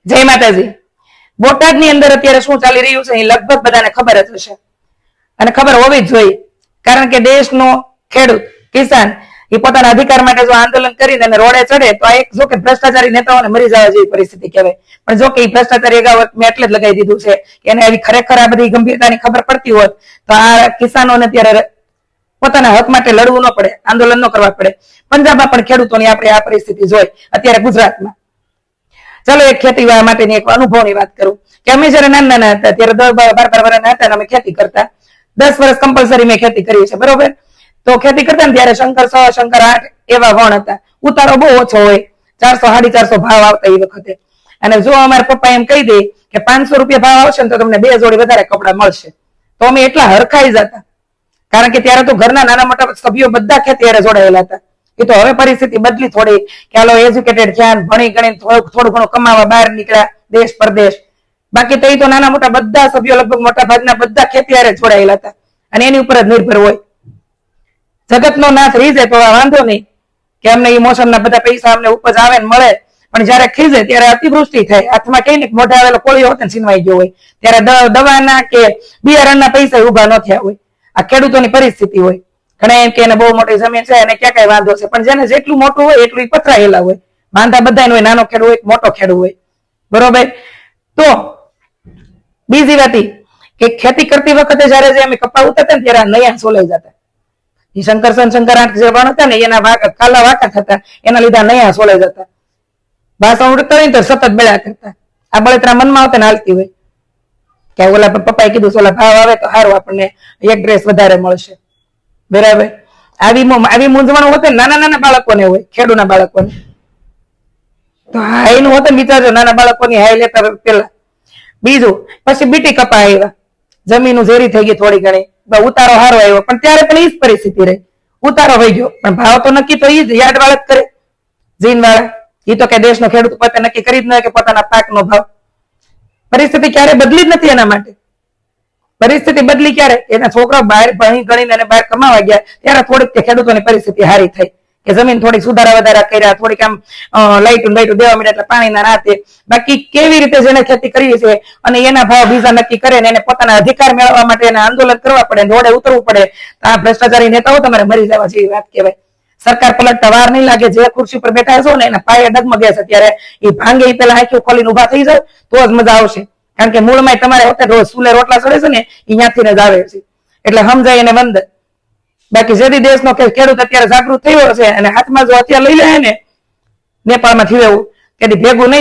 જય માતાજી. બોટાદની અંદર અત્યારે શું ચાલી રહ્યું છે એ લગભગ બધાને ખબર જ હશે અને ખબર હોવી જ જોઈએ, કારણ કે દેશનો ખેડૂત કિસાન એ પોતાના અધિકાર માટે જો આંદોલન કરીને અને રોડે ચડે તો આ એક જો કે ભ્રષ્ટાચારી નેતાઓને મરી જવા જેવી પરિસ્થિતિ કહેવાય. પણ જો કે એ ભ્રષ્ટાચારી અગાઉ મેં એટલે જ લગાવી દીધું છે કે એને આવી ખરેખર આ બધી ગંભીરતાની ખબર પડતી હોત તો આ કિસાનોને અત્યારે પોતાના હક માટે લડવું ન પડે, આંદોલન ન કરવા પડે. પંજાબમાં પણ ખેડૂતોની આપણે આ પરિસ્થિતિ જોઈ, અત્યારે ગુજરાતમાં. ચલો એક ખેતી માટેની એક અનુભવની વાત કરું કે અમે જયારે નાના નાના હતા ત્યારે 12 વર્ષના હતા અમે ખેતી કરતા. 10 વર્ષ કમ્પલસરી મેં ખેતી કરી છે, બરોબર. તો ખેતી કરતા ને ત્યારે શંકર 6, શંકર 8 એવા વણ હતા. ઉતારો બહુ ઓછો હોય, 400, 450 ભાવ આવતા એ વખતે. અને જો અમારા પપ્પા એમ કહી દે કે 500 રૂપિયા ભાવ આવશે ને તો તમને 2 જોડી વધારે કપડા મળશે, તો અમે એટલા હરખાઈ જતા, કારણ કે ત્યારે તો ઘરના નાના મોટા સભ્યો બધા ખેતી હારે જોડાયેલા હતા. એ તો હવે પરિસ્થિતિ બદલી થોડી કે હાલો એજ્યુકેટેડ થયા, ભણી ગણી થોડું ઘણું કમાવા બહાર નીકળ્યા દેશ પરદેશ. બાકી તો નાના મોટા બધા સભ્યો લગભગ મોટા ભાગના બધા ખેતી હારે જોડાયેલા હતા અને એની ઉપર જ નિર્ભર હોય. જગતનો નાશ રહી જાય તો વાંધો નહીં કે અમને એ મોસમના બધા પૈસા અમને ઉપજ આવે ને મળે, પણ જયારે ખીજે ત્યારે અતિવૃષ્ટિ થાય, હાથમાં કઈ ને મોઢે આવેલો કોળીઓ હોત ને છીનવાઈ ગયો હોય, ત્યારે દવાના કે બિયારણના પૈસા ઉભા ન થયા હોય. આ ખેડૂતોની પરિસ્થિતિ હોય. ઘણા એમ કે એને બહુ મોટી જમીન છે અને ક્યાં કઈ વાંધો છે, પણ જેને જેટલું મોટું હોય એટલું પથરાયેલા હોય. વાંધા બધા હોય, નાનો ખેડૂત હોય મોટો ખેડૂત હોય, બરોબર. તો બીજી વાત કે ખેતી કરતી વખતે જયારે જે અમે કપા ઉતરતા ને ત્યારે નયા સોલાઈ જતા. એ શંકર 8 જે વણ હતા ને એના કાલા વાંકા થતા, એના લીધે નયા સોલાઈ જતા. ભાષણ ઉડતા હોય તો સતત બળ્યા કરતા. આ બળતરા મનમાં આવતા ને હાલતી હોય કે ઓલા પપ્પાએ કીધું ઓલા ભાવ આવે તો સારું, આપણને એક ડ્રેસ વધારે મળશે, બરાબર. આવી મૂંઝવણ હોતે નાના નાના બાળકોને હોય, ખેડૂના બાળકોને. તો હાઈનું હોતે વિચારજો, નાના બાળકોની હાઈ લેતા પેલા. બીજું પછી બીટી કપા આવ્યા, જમીન ઝેરી થઈ ગઈ થોડી ઘણી, ઉતારો સારો આવ્યો, પણ ત્યારે પણ એ જ પરિસ્થિતિ રહી. ઉતારો વહી ગયો પણ ભાવ તો નક્કી તો એ જ યાર્ડ વાળા જ કરે, જીન વાળા. એ તો કે દેશનો ખેડૂત પોતે નક્કી કરી જ ન કે પોતાના પાકનો ભાવ. પરિસ્થિતિ ક્યારે બદલી જ નથી એના માટે. પરિસ્થિતિ બદલી ક્યારે? એના છોકરા બહાર ભણી ગણીને અને બહાર કમાવા ગયા ત્યારે થોડીક ખેડૂતોની પરિસ્થિતિ સારી થઈ કે જમીન થોડીક સુધારા વધારા કર્યા, થોડીક આમ લાઈટું દેવા મળ્યા એટલે પાણીના રાતે. બાકી કેવી રીતે જેને ખેતી કરી છે અને એના ભાવ બીજા નક્કી કરે ને એને પોતાના અધિકાર મેળવવા માટે એને આંદોલન કરવા પડે, રોડે ઉતરવું પડે, તો આ ભ્રષ્ટાચારી નેતાઓ તમારે મરી જવા જેવી વાત કહેવાય. સરકાર પલટતા વાર નહીં લાગે. જે ખુરશી પર બેઠા છો ને એના પાયે ડગમગે છે, ત્યારે એ ભાંગે એ પેલા આંખો ખોલીને ઉભા થઈ જાય તો જ મજા આવશે. કારણ કે મૂળમાં તમારે હોતે રોજ સુલે રોટલા ચડે છે ને એ ત્યાંથી જ આવે છે, એટલે સમજાય એને વંદન. બાકી જેથી દેશનો ખેડૂત અત્યારે જાગૃત થયો છે અને હાથમાં જો હથિયાર લઈ લે ને નેપાળમાં થયું એવું, તેથી ભેગું નહીં